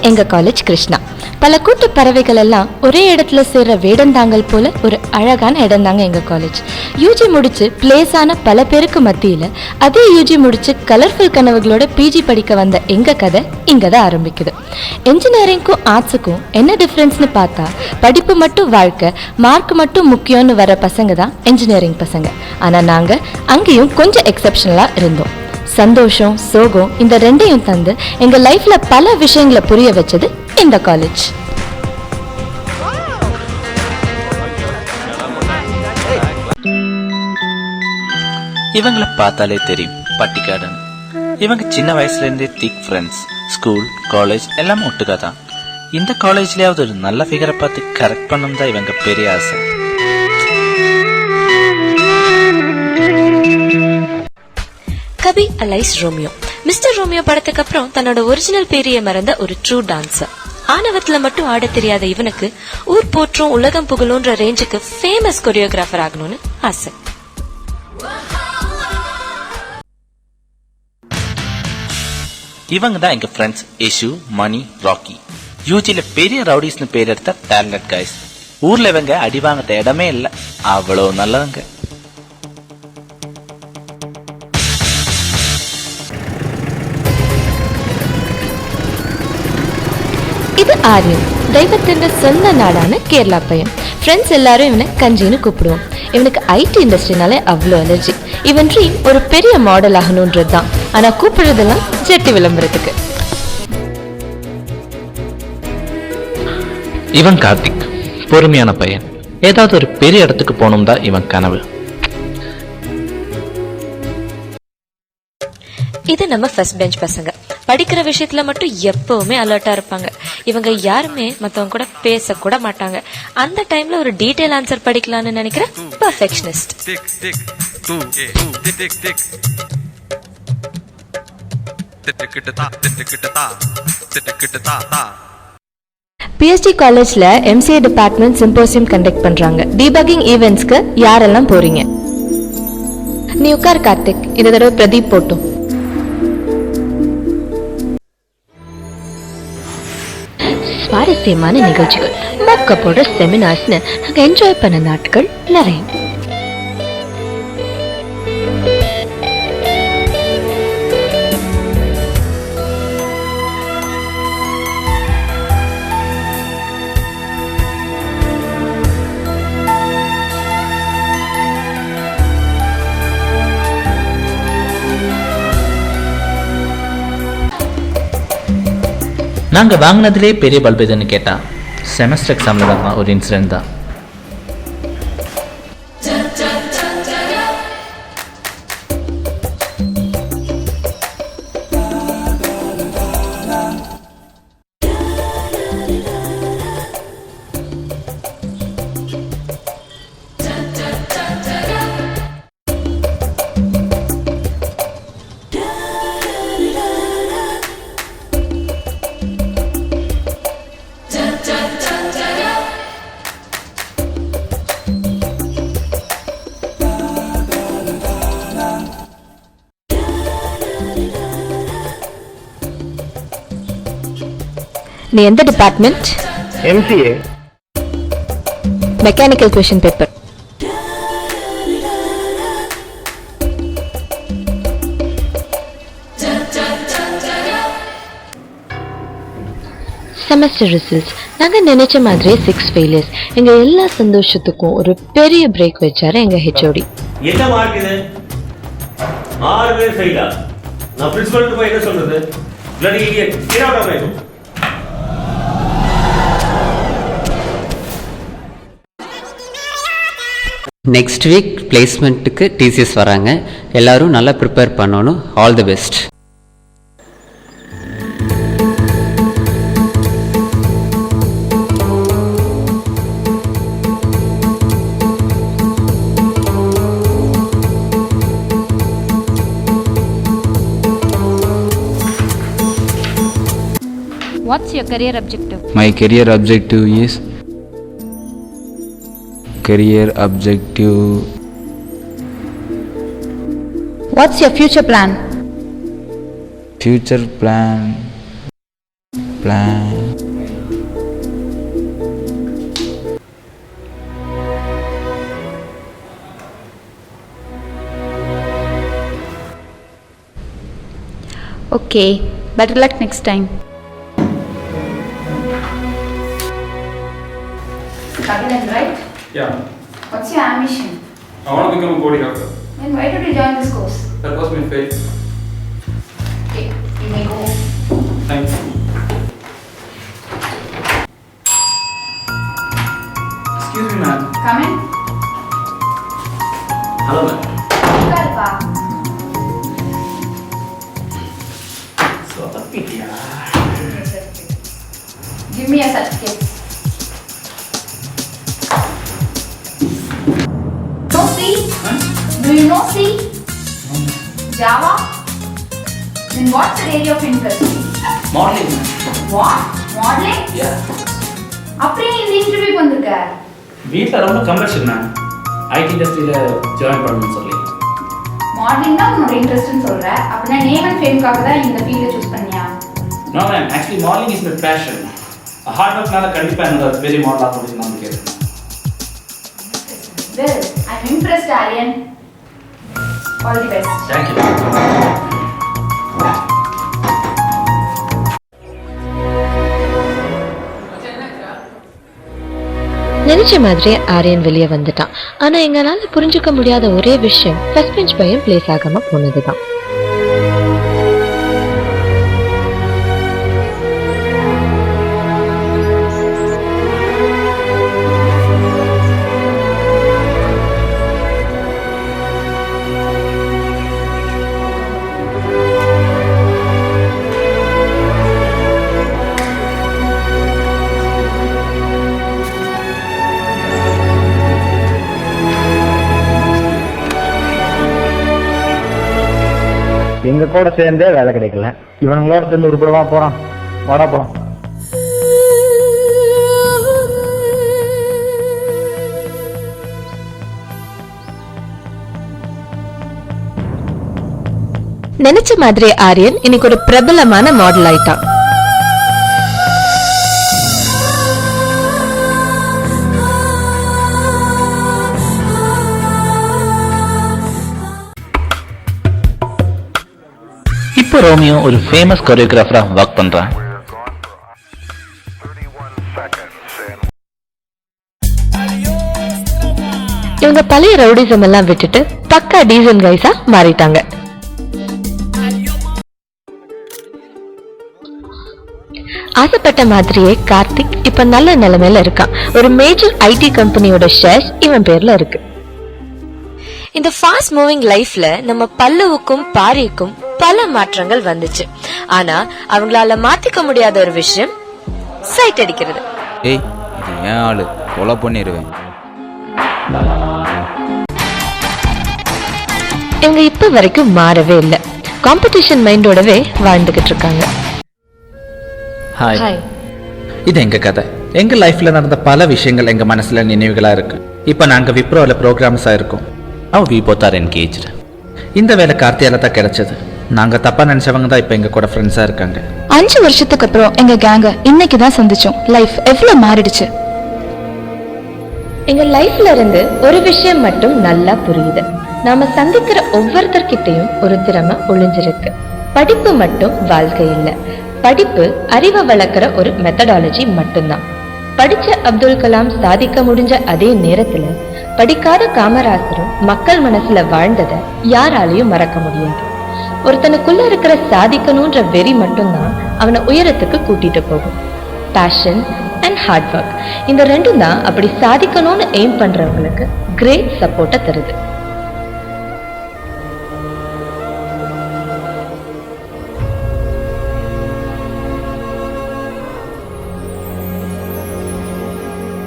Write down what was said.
எங்க காலேஜ் கிருஷ்ணா. பல கூட்டு பறவைகள் எல்லாம் ஒரே இடத்துல சேர்ற வேடந்தாங்கல் போல ஒரு அழகான இடம் தாங்க எங்க காலேஜ். யூஜி முடிச்சு பிளேஸான பல பேருக்கு மத்தியில அதே யூஜி முடிச்சு கலர்ஃபுல் கனவுகளோட பிஜி படிக்க வந்த எங்க கதை இங்கதான் ஆரம்பிக்குது. என்ஜினியரிங்க்கும் ஆர்ட்ஸுக்கும் என்ன டிஃப்ரென்ஸ்னு பார்த்தா, படிப்பு மட்டும் வாழ்க்கை, மார்க் மட்டும் முக்கியம்னு வர பசங்க தான் என்ஜினியரிங் பசங்க. ஆனா நாங்க அங்கேயும் கொஞ்சம் எக்ஸப்ஷனலா இருந்தோம். சந்தோஷம், சோகம் இந்த ரெண்டையும் தந்து எங்க லைஃப்ல பல விஷயங்களை புரிய வச்சது இந்த காலேஜ். இவங்களை பார்த்தாலே தெரியும் பட்டிக்காடுன்னு. இவங்க சின்ன வயசுல இருந்தே திக் ஃப்ரெண்ட்ஸ். ஸ்கூல், காலேஜ் எல்லாமே ஒட்டுக்காதான். இந்த காலேஜ்லயாவது ஒரு நல்ல ஃபிகரை பார்த்து கரெக்ட் பண்ணணும் தான் இவங்க பெரிய ஆசை. கபி அலைஸ் ரோமியோ. மிஸ்டர் ரோமியோ படத்துக்கு அப்புறம் தன்னோட ஒரிஜினல் பேரையே மறந்த ஒரு ட்ரூ டான்சர். ஆணவத்துல மட்டும் ஆட தெரியாத இவனுக்கு ஊர் போற்றும் உலகம் புகழுன்ற ரேஞ்சுக்கு ஃபேமஸ் கொரியோகிராஃபர் ஆகணும்னு ஆசை. இவங்க தான் எங்க ஃப்ரெண்ட்ஸ் இஷு, மணி, ராக்கி. யூஜில பெரிய ரவுடிஸ்னு பேர் எடுத்த டேலண்ட் கைஸ். ஊர்ல இவங்க அடி வாங்க இடமே இல்லை, அவ்வளவு நல்லவங்க. இது ஆரியன், தெய்வத்தின் சொந்த நாடான கேரளா பையன். ஃப்ரெண்ட்ஸ் எல்லாரும் இவனை கஞ்சின்னு கூப்பிடுவோம். இவனுக்கு ஐடி இண்டஸ்ட்ரினாலே அவ்வளோ அலர்ஜி. இவன் ட்ரீம் ஒரு பெரிய மாடல் ஆகணும்ன்றது தான். ஆனா கூப்பிடுறதெல்லாம் ஜெட்டி விளம்பரத்துக்கு. இவன் கார்த்திக், பொறுமையான பையன். ஏதாவது ஒரு பெரிய இடத்துக்கு போகணும் தான் இவன் கனவு. இது நம்ம ஃபர்ஸ்ட் பெஞ்ச் பசங்க. படிக்கிற விஷயத்துல மட்டும் எப்பவுமே அலர்ட்டா இருப்பாங்க. இவங்க யாருமே மத்தவங்க கூட பேச கூட மாட்டாங்க. அந்த டைம்ல ஒரு டீடைல் ஆன்சர் படிக்கலாம்னு நினைக்கிற பெர்ஃபெக்ஷனிஸ்ட். பிஎஸ்டி காலேஜ்ல எம்சிஏ டிபார்ட்மெண்ட் சிம்போசியம் கண்டக்ட் பண்றாங்க. டீபக்கிங் ஈவென்ட்ஸ்க்கு யாரெல்லாம் போறீங்க? நீ உட்கார் கார்த்திக், இந்த தடவை பிரதீப் போட்டும். சுவாரஸ்யமான நிகழ்ச்சிகள், மக்கப்போட செமினார்ஸ்னு நாங்க என்ஜாய் பண்ண நாட்கள் நிறைய. நாங்கள் வாங்கினதுலே பெரிய பல்ப் எதுன்னு கேட்டால் செமஸ்டர் எக்ஸாமில் தான் ஒரு இன்சிடென்ட் தான். நீ எந்த department? MCA. Mechanical question paper. Semester results. நாங்க நினைச்ச மாதிரியே 6 ஃபெயிலியர்ஸ். எங்க எல்லா சந்தோஷத்துக்கும் ஒரு பெரிய பிரேக் வச்சாரு எங்க ஹெச்ஓடி. என்ன மார்க் இது? 6 பேர் ஃபெயிலா? நான் பிரின்சிபல் போய் என்ன சொல்றது? bloody idiot, get out of my room. Next week பிளேஸ்மெண்ட்டுக்கு டிசிஎஸ் வராங்க. எல்லாரும் நல்லா ப்ரிப்பேர் பண்ணணும். All the best. What's your career objective? My career objective is What's your future plan? future plan plan. Okay, better luck next time. Kabilan, right? Yeah, What's your ambition? I want to become a choreographer. Then why did you join this course? That was my fate. Okay, you may go. Thank you. Excuse me, ma'am. Come in. Hello ma'am. உட்காருப்பா. Give me your certificate. No C? Do you know C? Java? Then what's your area of interest? Modeling, ma'am. What? Modeling? Yeah. அப்படியே இந்த இன்டர்வியூக்கு வந்திருக்க? வீட்டில் ரொம்ப commercial ma'am. ID இண்டஸ்ட்ரியில் join பண்ணணும்னு சொல்லி. மாடலிங் தான் உன்னோட இன்ட்ரெஸ்ட்னு சொல்ற. அப்படின்னா நேம் அண்ட் ஃபேம்காக தான் இந்த ஃபீல்டை சூஸ் பண்ணியா? No ma'am, actually modeling is my passion. Hard ஒர்க்னால கண்டிப்பாக என்னோட பெரிய மாடலாக முடிச்சு நம்பிக்கை இருக்கு. Well, I'm impressed, Aryan. All the best. Thank you. நினைச்ச மாதிரியே ஆரியன் வெளியே வந்துட்டான். ஆனா எங்களால புரிஞ்சுக்க முடியாத ஒரே விஷயம் ஃபர்ஸ்ட் பெஞ்ச் பையன் பிளேஸ் ஆகாம போனதுதான். எங்க கூட சேர்ந்தே வேலை கிடைக்கல, இவனுங்களோட சேர்ந்து உருப்படவா போறான். வாடா போலாம். நினைச்ச மாதிரி ஆரியன் இன்னைக்கு ஒரு பிரபலமான மாடல் ஆயிட்டான். இப்போ ரோமியோ ஒரு ஃபேமஸ் கொரியோகிராஃபரா ஒர்க் பண்றான். இவங்க பழைய ரவுடிசம் எல்லாம் விட்டுட்டு பக்கா டீசன்ட் கைஸா மாறிட்டாங்க. ஆசைப்பட்ட மாதிரியே கார்த்திக் இப்ப நல்ல நிலைமையில இருக்கான். ஒரு மேஜர் ஐடி கம்பெனியோட ஷேர்ஸ் இவன் பேர்ல இருக்கு. இந்த ஃபாஸ்ட் மூவிங் லைஃப்ல நம்ம பல்லுவுக்கும் பாரிக்கும் பல மாற்றங்கள் வந்துச்சு. ஆனா அவங்களால மாத்திக்க முடியாத ஒரு விஷயம் சைட் அடிக்கிறது. ஏய், இது ஏன் ஆளு, கொலை பண்ணிடுவேன். இவங்க இப்ப வரைக்கும் மாறவே இல்லை. காம்படிஷன் மைண்டோடவே வாழ்ந்துகிட்டு இருக்காங்க. ஹாய், இது எங்க கதை. எங்க லைஃப்ல நடந்த பல விஷயங்கள் எங்க மனசுல நினைவுகளா இருக்கு. இப்ப நாங்க விப்ரோல ப்ரோக்ராம்ஸா இருக்கோம். Now we both are engaged. இந்த வேலை கார்த்தியால தான் கிடைச்சது. நாங்க தப்பா நினைச்சவங்க தான் இப்ப எங்க கூட ஃப்ரெண்ட்ஸா இருக்காங்க. 5 வருஷத்துக்கு அப்புறம் எங்க கேங்க இன்னைக்கு தான் சந்திச்சோம். லைஃப் எவ்வளவு மாறிடுச்சு. எங்க லைஃப்ல இருந்து ஒரு விஷயம் மட்டும் நல்லா புரியுது. நாம சந்திக்கிற ஒவ்வொருத்தர்கிட்டையும் ஒரு திறமை ஒளிஞ்சிருக்கு. படிப்பு மட்டும் வாழ்க்கை இல்ல. படிப்பு அறிவை வளர்க்கிற ஒரு மெத்தடாலஜி மட்டும்தான். படிச்ச அப்துல் கலாம் சாதிக்க முடிஞ்ச அதே நேரத்துல படிக்காத காமராசரும் மக்கள் மனசுல வாழ்ந்ததை யாராலையும் மறக்க முடியாது. ஒருத்தனுக்குள்ள இருக்கிற சாதிக்கணும்ன்ற வெறி மட்டும்தான் அவனை உயரத்துக்கு கூட்டிட்டு போகும். பேஷன் அண்ட் ஹார்ட் ஒர்க், இந்த ரெண்டும் தான் அப்படி சாதிக்கணும்னு எய்ம் பண்றவங்களுக்கு கிரேட் சப்போர்ட்டை தருது.